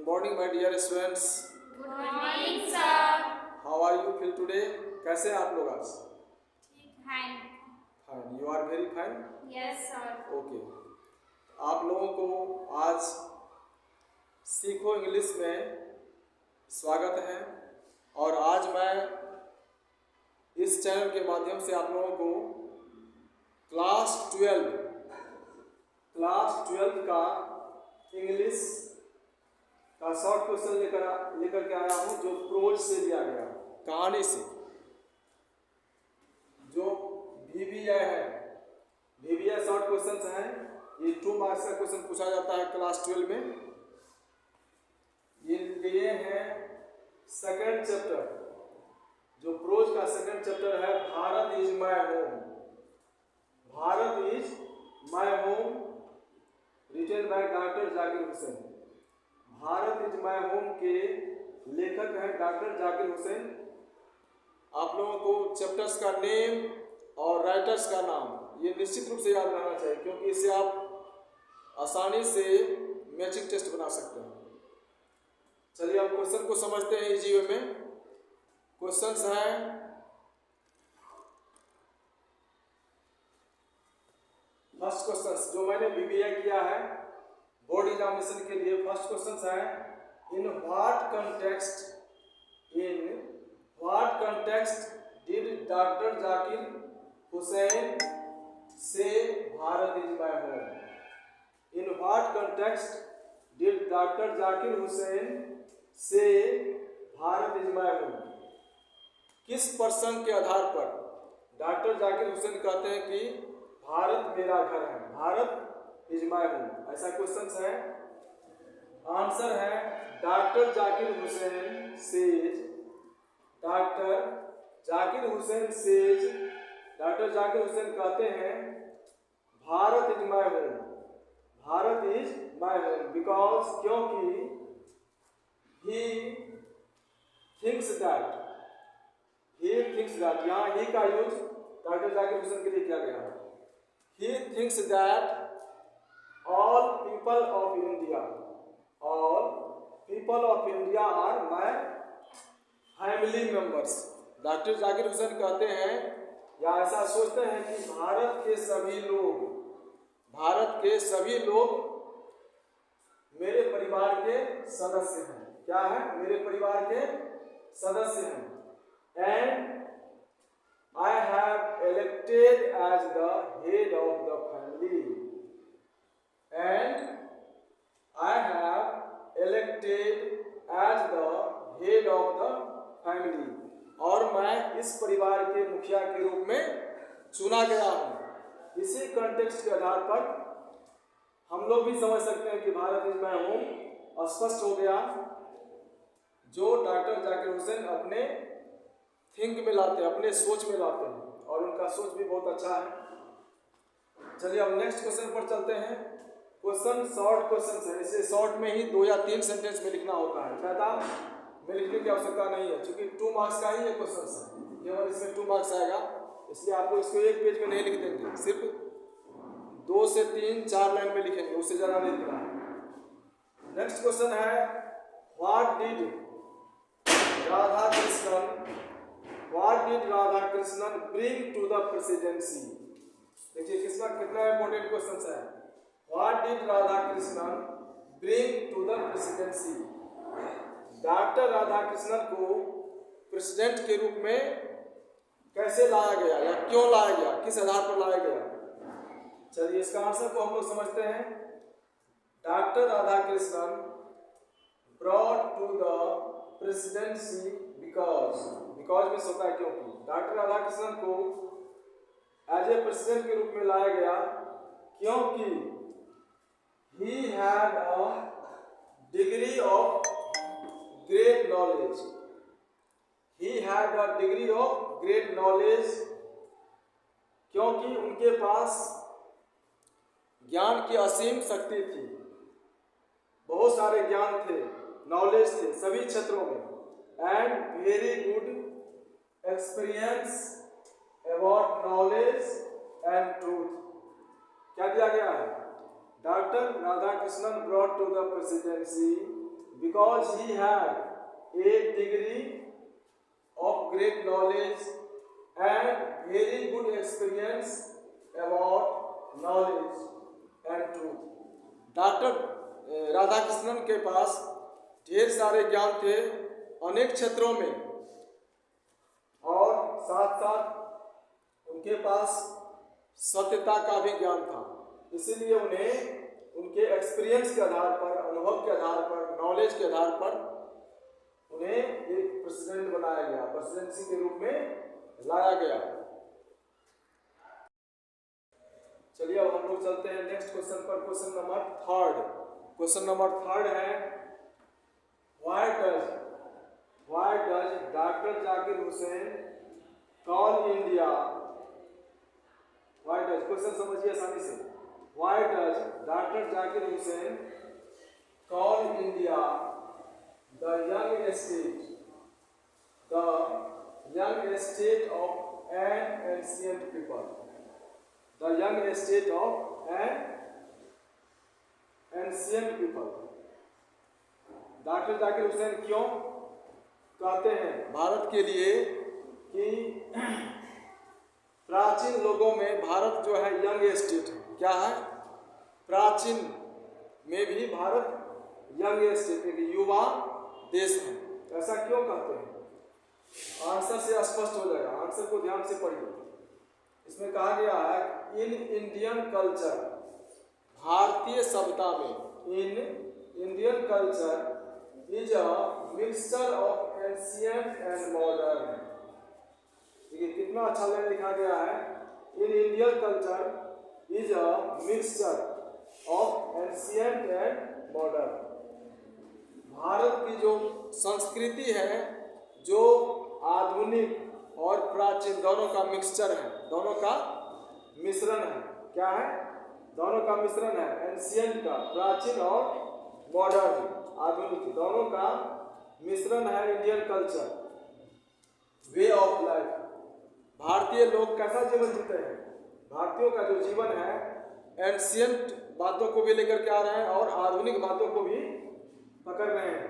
morning, my dear students. Good morning, sir. How are you feel today? कैसे हैं आप लोग आज? Fine. Fine. You are very fine. Yes, sir. Okay. आप लोगों को आज सीखो इंग्लिश में स्वागत है और आज मैं इस चैनल के माध्यम से आप लोगों को क्लास 12 का इंग्लिश का शॉर्ट क्वेश्चन लेकर के आया हूँ, जो प्रोज से लिया गया, कहानी से। जो VBI है, VBI शॉर्ट क्वेश्चंस हैं। ये 2 मार्क्स का क्वेश्चन पूछा जाता है क्लास 12 में। ये लिए हैं सेकंड चैप्टर, जो प्रोज का सेकंड चैप्टर है, Bharat is my home. Bharat is my home, written by doctor Zakir Hussain. Bharat is my home के लेखक हैं डॉक्टर जाकिर हुसैन। आप लोगों को चैप्टर्स का नेम और राइटर्स का नाम ये निश्चित रूप से याद रहना चाहिए, क्योंकि इससे आप आसानी से मैचिंग टेस्ट बना सकते हैं। चलिए अब क्वेश्चन को समझते हैं इजी वे में। क्वेश्चंस हैं, फर्स्ट क्वेश्चन जो मैंने VBI किया है बोर्ड एग्जामिनेशन के लिए। फर्स्ट क्वेश्चन है, in what context did doctor Zakir Hussain say Bharat is my home. In what context did doctor Zakir Hussain say Bharat is my home. किस प्रसंग के आधार पर डॉक्टर जाकिर हुसैन कहते हैं कि भारत मेरा घर है, भारत इज माय होम? ऐसा क्वेश्चन है। आंसर है, doctor Zakir Hussain says, doctor Zakir Hussain says, doctor Zakir Hussain कहते हैं Bharat is my home, Bharat is my home, because क्योंकि ही थिंक्स दैट, यहाँ ही का यूज डॉक्टर जाकिर हुसैन के लिए किया गया है। He thinks that all people of India are my family members। Doctor Zakir Hussain कहते हैं या ऐसा सोचते हैं कि भारत के सभी लोग मेरे परिवार के सदस्य हैं। क्या है? मेरे परिवार के सदस्य हैं। And I have elected as the head of the family। And I have elected as the head of the family। और मैं इस परिवार के मुखिया के रूप में चुना गया हूँ। इसी कंटेक्स्ट के आधार पर हम लोग भी समझ सकते हैं कि भारत इज माय होम स्पष्ट हो गया, जो डॉक्टर जाकिर हुसैन अपने थिंक में लाते हैं, अपने सोच में लाते हैं, और उनका सोच भी बहुत अच्छा है। चलिए अब नेक्स्ट क्वेश्चन पर चलते हैं। क्वेश्चन शॉर्ट क्वेश्चन है, इसे शॉर्ट में ही 2 या 3 सेंटेंस में लिखना होता है, ज़्यादा में लिखने की आवश्यकता नहीं है, क्योंकि 2 मार्क्स का ही ये क्वेश्चन है, केवल इसमें 2 मार्क्स आएगा। इसलिए आप लोग इसको एक पेज में नहीं लिख देंगे, सिर्फ 2 से 3 4 लाइन में लिखेंगे, उससे ज़्यादा नहीं लिखना है। नेक्स्ट क्वेश्चन है, what did Radhakrishnan bring to the presidency. देखिए कितना इंपॉर्टेंट क्वेश्चन है। What did Radhakrishnan bring to the presidency. Doctor Radhakrishnan को प्रेसिडेंट के रूप में कैसे लाया गया या क्यों लाया गया, किस आधार पर लाया गया? चलिए इसका आंसर को हम लोग समझते हैं। Doctor Radhakrishnan brought to the presidency because में होता है क्योंकि। डॉक्टर राधा कृष्णन को एज ए प्रेसिडेंट के रूप में लाया गया क्योंकि he had a degree of great knowledge। he had a degree of great knowledge क्योंकि उनके पास ज्ञान की असीम शक्ति थी, बहुत सारे ज्ञान थे, नॉलेज थे सभी क्षेत्रों में। And very good experience about knowledge and truth. क्या दिया गया है? Doctor Radhakrishnan brought to the presidency because he had a degree of great knowledge and very good experience about knowledge and truth. Doctor Radhakrishnan के पास ढेर सारे ज्ञान थे अनेक क्षेत्रों में, और साथ साथ उनके पास सत्यता का भी ज्ञान था। इसीलिए उन्हें उनके एक्सपीरियंस के आधार पर, अनुभव के आधार पर, नॉलेज के आधार पर उन्हें एक प्रेसिडेंट बनाया गया, प्रेसिडेंसी के रूप में लाया गया। चलिए अब हम लोग चलते हैं नेक्स्ट क्वेश्चन पर। Question number third. Question number third है why does doctor Zakir Hussain call India, why does, question समझिए आसानी से, why does doctor Zakir Hussain call India the young state of an ancient people, the young state of an ancient people। Doctor Zakir Hussain क्यों कहते हैं भारत के लिए कि प्राचीन लोगों में भारत जो है यंग स्टेट है। क्या है? प्राचीन में भी भारत यंग स्टेट, एक युवा देश है। ऐसा क्यों कहते हैं? आंसर से स्पष्ट हो जाएगा, आंसर को ध्यान से पढ़िए। इसमें कहा गया है इन इंडियन कल्चर, भारतीय सभ्यता में, in Indian culture is a mixture of ancient and modern. देखिए कितना अच्छा लिखा गया है, in Indian culture is a mixture of ancient and modern. Bharat की जो संस्कृति है, जो आधुनिक और प्राचीन दोनों का मिक्सचर है, दोनों का मिश्रण है। क्या है? दोनों का मिश्रण है, एंशिएंट का, प्राचीन, और मॉडर्न, आधुनिक, दोनों का मिश्रण है Indian culture. Way of life, भारतीय लोग कैसा जीवन जीते हैं? भारतीयों का जो जीवन है एंशिएंट बातों को भी लेकर के आ रहे हैं और आधुनिक बातों को भी पकड़ रहे हैं।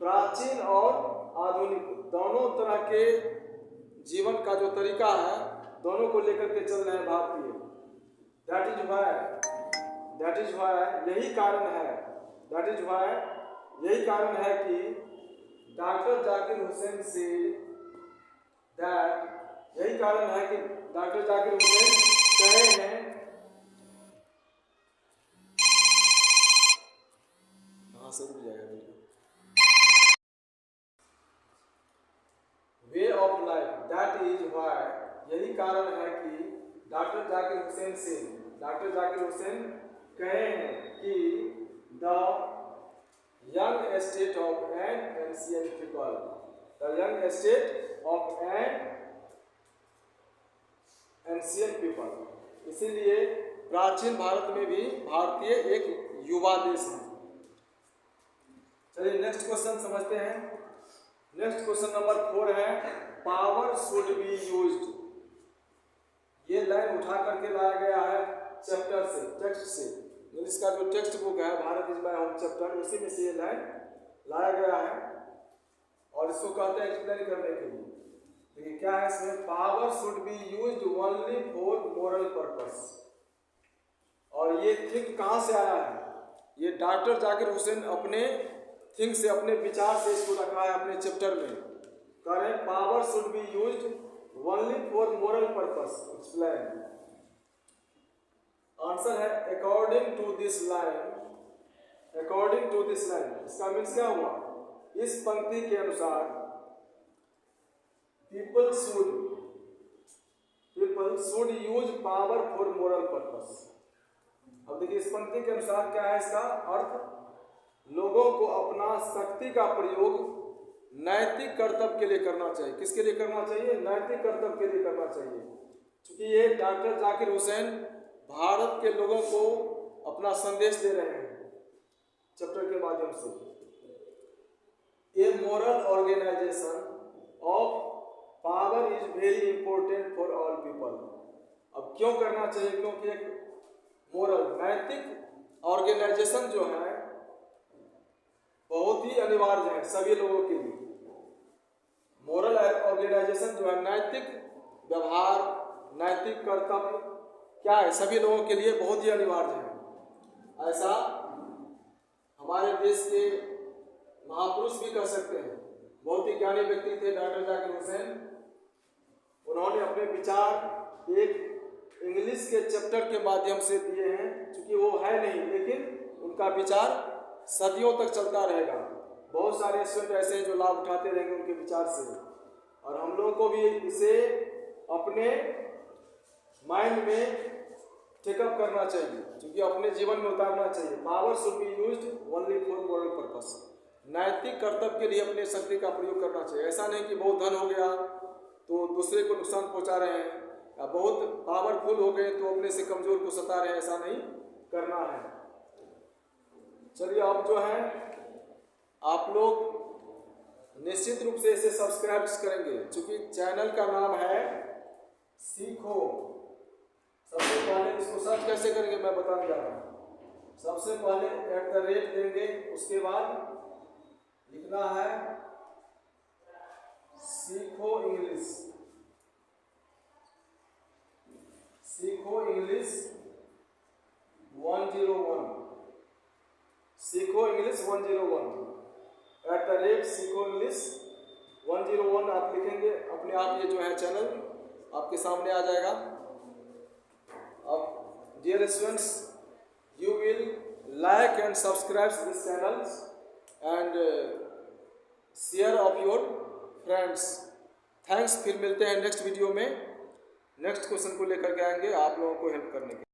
प्राचीन और आधुनिक दोनों तरह के जीवन का जो तरीका है, दोनों को लेकर के चल रहे हैं भारतीय। दैट इज वाई यही कारण है कि डॉक्टर जाकिर हुसैन से यही कारण है कि डॉक्टर जाकिर हुसैन कहे हैं, कहाँ से रुक जाएगा video, way of life, that is why यही कारण है कि डॉक्टर जाकिर हुसैन कहे हैं कि the young state of N ancient people, the young state of N ancient people. इसीलिए प्राचीन भारत में भी भारतीय एक युवा देश है। चलिए नेक्स्ट क्वेश्चन समझते हैं। नेक्स्ट क्वेश्चन नंबर 4 है पावर शुड बी यूज्ड। ये लाइन उठा करके लाया गया है चैप्टर से, टेक्स्ट से। इंग्लिश का जो टेक्स्ट बुक है Bharat is my home chapter, उसी में से ये लाइन लाया गया है और इसको कहते हैं एक्सप्लेन करने के लिए। देखिए क्या है इसमें, power should be used only for moral purpose. और ये थिंक कहाँ से आया है? ये डॉक्टर जाकिर हुसैन अपने थिंक से, अपने विचार से इसको रखा है अपने चैप्टर में। कह रहे हैं power should be used only for moral purpose. Explain. Answer है अकॉर्डिंग टू दिस लाइन। इसका मीन्स क्या हुआ? इस पंक्ति के अनुसार people should use power for moral purpose. अब देखिए इस पंक्ति के अनुसार क्या है इसका अर्थ? लोगों को अपना शक्ति का प्रयोग नैतिक कर्तव्य के लिए करना चाहिए। किसके लिए करना चाहिए? नैतिक कर्तव्य के लिए करना चाहिए। क्योंकि ये डॉक्टर जाकिर हुसैन भारत के लोगों को अपना संदेश दे रहे हैं चैप्टर के माध्यम से। A moral organisation of power is very important for all people. अब क्यों करना चाहिए? क्योंकि एक मोरल, नैतिक ऑर्गेनाइजेशन जो है बहुत ही अनिवार्य है सभी लोगों के लिए। मोरल ऑर्गेनाइजेशन जो है नैतिक व्यवहार, नैतिक कर्तव्य क्या है, सभी लोगों के लिए बहुत ही अनिवार्य है। ऐसा हमारे देश के महापुरुष भी कह सकते हैं। बहुत ही ज्ञानी व्यक्ति थे डॉक्टर जाकिर हुसैन। उन्होंने अपने विचार एक इंग्लिश के चैप्टर के माध्यम से दिए हैं, क्योंकि वो है नहीं, लेकिन उनका विचार सदियों तक चलता रहेगा। बहुत सारे स्टूडेंट ऐसे हैं जो लाभ उठाते रहेंगे उनके विचार से, और हम लोगों को भी इसे अपने माइंड में टेकअप करना चाहिए, क्योंकि अपने जीवन में उतारना चाहिए। Power should be used only for moral purpose. नैतिक कर्तव्य के लिए अपने शक्ति का प्रयोग करना चाहिए। ऐसा नहीं कि बहुत धन हो गया तो दूसरे को नुकसान पहुंचा रहे हैं, या बहुत पावरफुल हो गए तो अपने से कमजोर को सता रहे हैं, ऐसा नहीं करना है। चलिए अब जो है आप लोग निश्चित रूप से इसे सब्सक्राइब करेंगे, क्योंकि चैनल का नाम है सीखो। सबसे पहले इसको सर्च कैसे करेंगे मैं बताने जा रहा हूँ। सबसे पहले @ देंगे, उसके बाद लिखना है सीखो इंग्लिश। सीखो इंग्लिश 101। सीखो इंग्लिश 101 @ सीखो इंग्लिश 101 आप लिखेंगे, अपने आप ये जो है चैनल आपके सामने आ जाएगा। अब dear students, you will like and subscribe this channel and share of your friends. Thanks. फिर मिलते हैं नेक्स्ट वीडियो में, नेक्स्ट क्वेश्चन को लेकर के आएंगे आप लोगों को हेल्प करने के लिए।